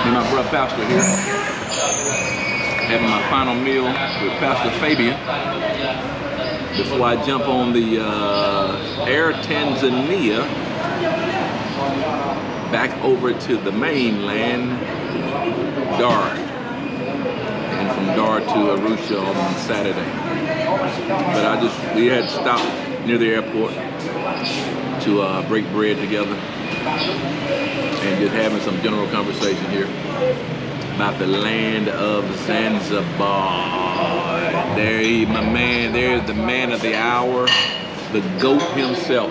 And my brother Pastor here, having my final meal with Pastor Fabian before I jump on the Air Tanzania back over to the mainland, Dar, and from Dar to Arusha on Saturday. But we had stopped near the airport to break bread together and just having some general conversation here about the land of Zanzibar. There's the man of the hour, the GOAT himself.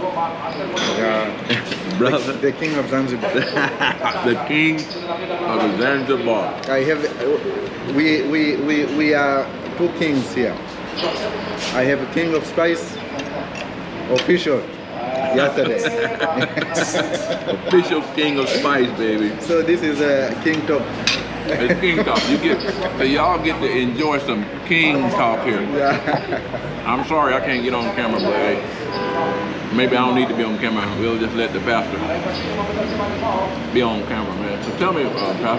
Brother. The king of Zanzibar. The king of Zanzibar. We are two kings here. I have a king of spice, official, yesterday. Official king of spice, baby. So this is a king talk. It's king talk. So y'all get to enjoy some king talk here. Yeah. I'm sorry I can't get on camera, but hey, maybe I don't need to be on camera. We'll just let the pastor be on camera, man. So tell me, Pastor,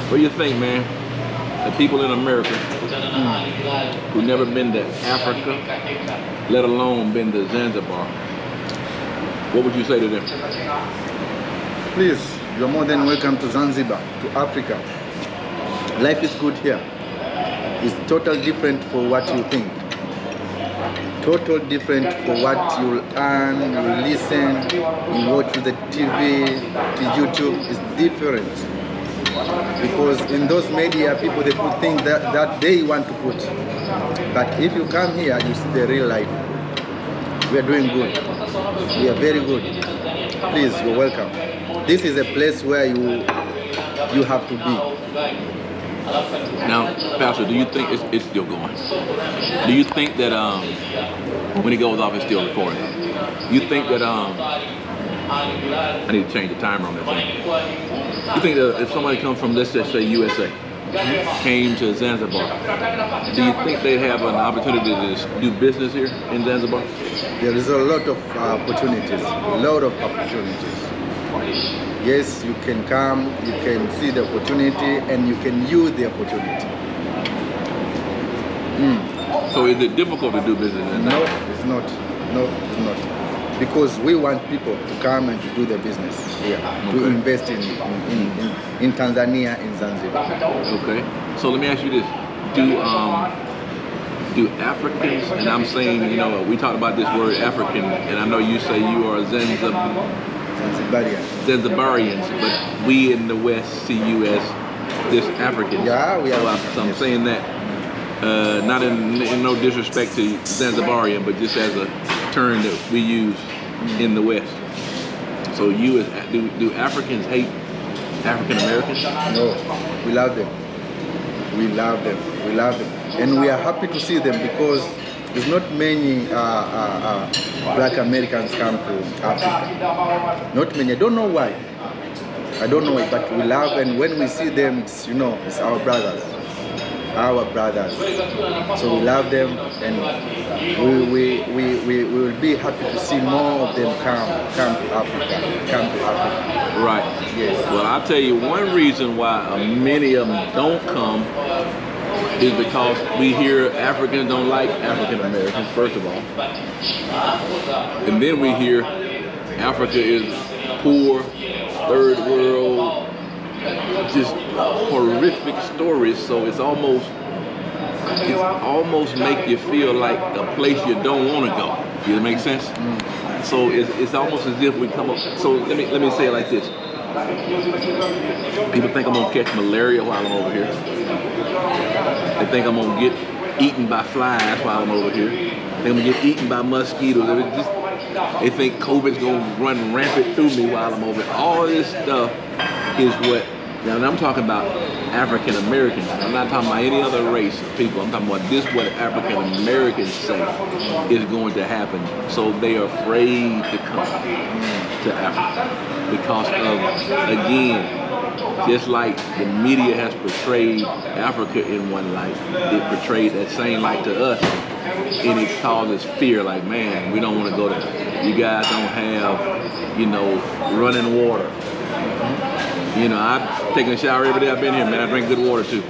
what do you think, man? The people in America who never been to Africa, let alone been to Zanzibar, what would you say to them? Please, you're more than welcome to Zanzibar, to Africa. Life is good here. It's totally different for what you think. Total different for what you'll earn, you listen, you watch to the TV, to YouTube. It's different. Because in those media, people, they put things that they want to put. But if you come here, you see the real life. We are doing good. We are very good. Please, you're welcome. This is a place where you have to be. Now, Pastor, do you think it's still going? Do you think that when it goes off, it's still recording? You think that I need to change the timer on that thing. You think that if somebody comes from, let's just say USA, came to Zanzibar, do you think they have an opportunity to do business here in Zanzibar? There is a lot of opportunities, Yes, you can come, you can see the opportunity, and you can use the opportunity. So is it difficult to do business in No, Zanzibar? it's not. No, it's not. Because we want people to come and to do the business here, to invest in Tanzania, in Zanzibar. Okay. So let me ask you this: do Africans, and I'm saying, we talked about this word African, and I know you say you are Zanzibarians, but we in the West see you as this African. Yeah, we are. So I'm saying that not in no disrespect to Zanzibarian, but just as a term that we use in the West. So do Africans hate African Americans? No, we love them. We love them. We love them, and we are happy to see them because there's not many Black Americans come to Africa. Not many. I don't know why. But we love, and when we see them, it's it's our brothers. So we love them, and we will be happy to see more of them come to Africa. Right. Yes. Well, I'll tell you one reason why many of them don't come is because we hear Africans don't like African Americans, first of all. And then we hear Africa is poor, third world, just horrific stories. So it's almost make you feel like a place you don't want to go. Does it make sense? So it's almost as if we come up. So let me say it like this. People think I'm gonna catch malaria while I'm over here. They think I'm gonna get eaten by flies while I'm over here. They think I'm gonna get eaten by mosquitoes. They think COVID's gonna run rampant through me while I'm over here. All this stuff is what. Now, I'm talking about African Americans. I'm not talking about any other race of people. I'm talking about this what African Americans say is going to happen. So they are afraid to come to Africa because of, again, just like the media has portrayed Africa in one light, it portrays that same light to us, and it causes fear. Like, man, we don't want to go there. You guys don't have, running water. You know, I've taken a shower every day I've been here, man. I drink good water too.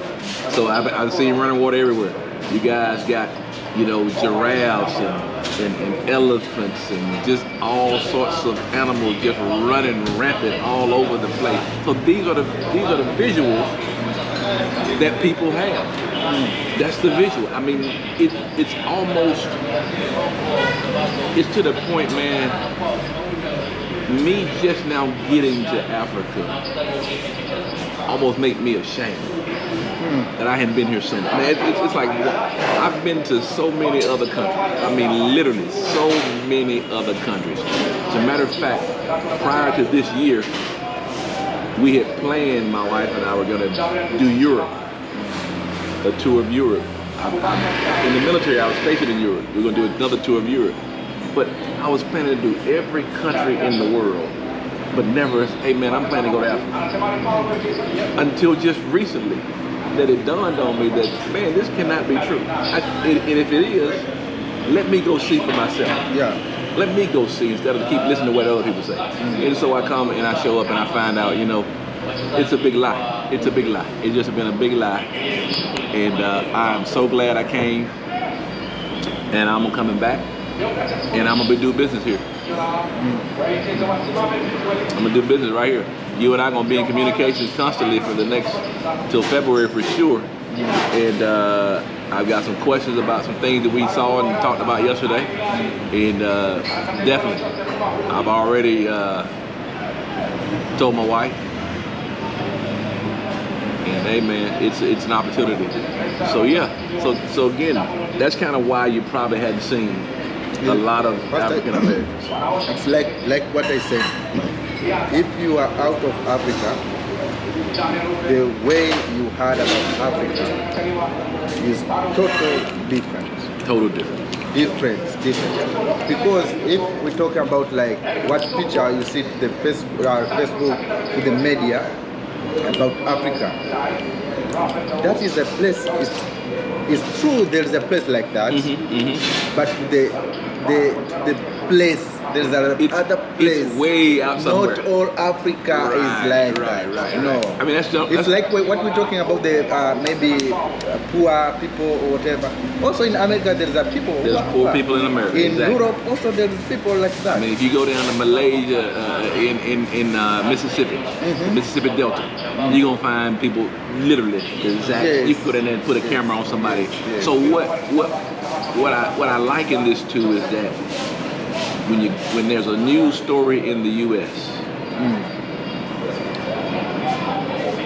So I've seen running water everywhere. You guys got, you know, giraffes and elephants and just all sorts of animals just running rampant all over the place. So these are the visuals that people have. That's the visual. I mean, it's almost, it's to the point, man, me just now getting to Africa almost make me ashamed that I hadn't been here sooner. Man, it's like, I've been to so many other countries. I mean, literally so many other countries. As a matter of fact, prior to this year, we had planned, my wife and I were gonna do Europe, a tour of Europe. In the military, I was stationed in Europe. We were gonna do another tour of Europe. But I was planning to do every country in the world, but never, hey man, I'm planning to go to Africa. Until just recently, that it dawned on me that, man, this cannot be true. And if it is, let me go see for myself. Yeah. Let me go see instead of keep listening to what other people say. And so I come and I show up and I find out, you know, it's a big lie. It's a big lie. It's just been a big lie. And I'm so glad I came, and I'm coming back. And I'm gonna do business here. I'm gonna do business right here. You and I gonna be in communications constantly for the next, till February for sure. And I've got some questions about some things that we saw and talked about yesterday. And definitely, I've already told my wife. And hey man, it's an opportunity. So yeah, so again, that's kind of why you probably hadn't seen a lot of African Americans. It's like what I said. If you are out of Africa, the way you heard about Africa is totally different. Total different. Different. Because if we talk about like what picture you see the Facebook to the media about Africa, that is a place. It's true there is a place like that, but the place, there's other place. It's way out somewhere. Not all Africa is like that. No. I mean, it's like what we're talking about, the maybe poor people or whatever. Also in America, there's people. There's poor people in America. In Europe, also there's people like that. I mean, if you go down to Malaysia, in Mississippi, Mississippi Delta, you're gonna find people literally exactly. Yes. You put in there and put a camera on somebody. Yes. So what I liken this to is that when there's a news story in the U.S.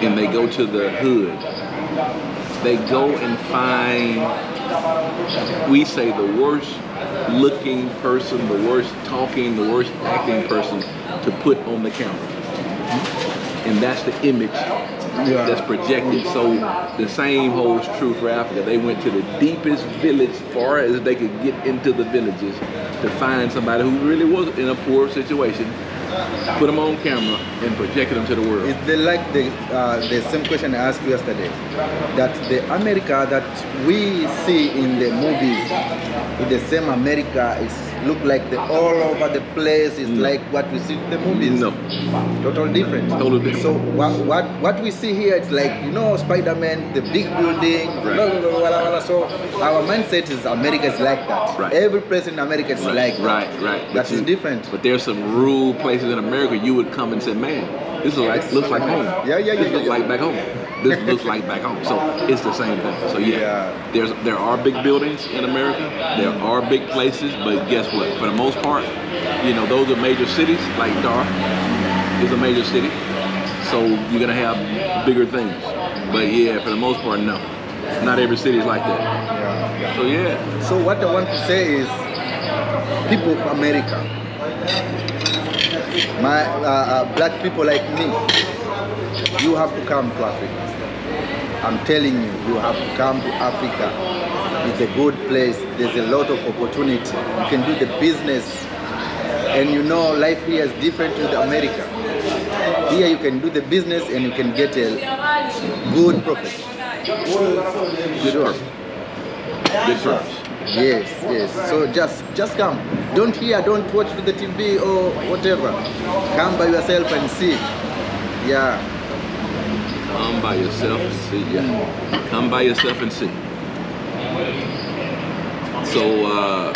and they go to the hood, they go and find, we say, the worst looking person, the worst talking, the worst acting person to put on the camera. And that's the image that's projected. So the same holds true for Africa. They went to the deepest village, far as they could get into the villages, to find somebody who really was in a poor situation, put them on camera, and projected them to the world. It's like the same question I asked you yesterday, that the America that we see in the movies, the same America is look like the all over the place is like what we see in the movies. No. Totally different. Totally different. So what we see here, it's like, you know, Spider-Man, the big building, right. Blah, blah, blah. So our mindset is America is like that. Right. Every place in America is like that. Right. That is different. But there's some rural places in America you would come and say, man, this looks like home. Yeah. This looks like back home. This looks like back home. So it's the same thing. So there are big buildings in America. There are big places, but guess what? For the most part, you know, those are major cities. Like Dar is a major city, so you're gonna have bigger things. But yeah, for the most part, no. Not every city is like that. So yeah. So what I want to say is, people of America, my black people like me, you have to come to Africa. I'm telling you, you have to come to Africa. It's a good place. There's a lot of opportunity. You can do the business, and you know, life here is different with America. Here you can do the business and you can get a good profit. Good work. Good service. Yes. So just come. Don't watch the TV or whatever. Come by yourself and see. Yeah. Come by yourself and see. Yeah. Come by yourself and see. So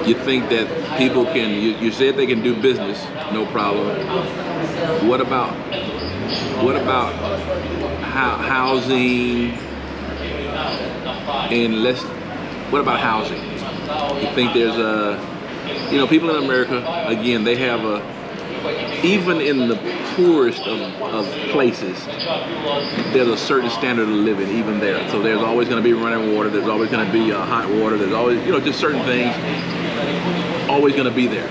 you think that people can? You said they can do business, no problem. What about housing? And what about housing? You think there's people in America, again, they have even in the poorest of places, there's a certain standard of living even there. So there's always going to be running water, there's always going to be hot water, there's always, just certain things always going to be there.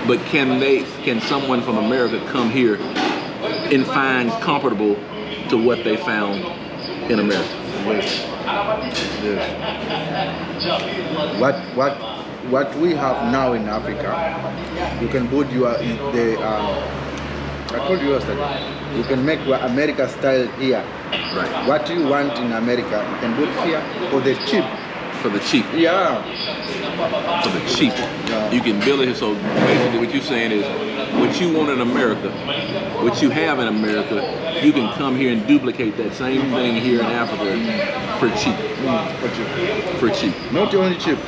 But can someone from America come here and find comparable to what they found in America? Yes. What we have now in Africa, you can put I told you yesterday, you can make America style here. Right. What you want in America, you can put here for the cheap. For the cheap. Yeah. For the cheap. Yeah. You can build it. So basically what you're saying is, what you want in America, what you have in America, you can come here and duplicate that same thing here in Africa for cheap. For cheap. For cheap. Not only cheap,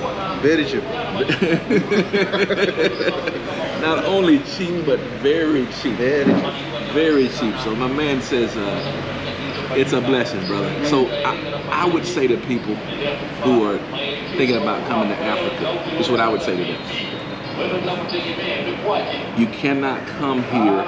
very cheap. Not only cheap, but very cheap. Very cheap. Very cheap. So my man says, it's a blessing, brother. So I would say to people who are thinking about coming to Africa, this is what I would say to them. You cannot come here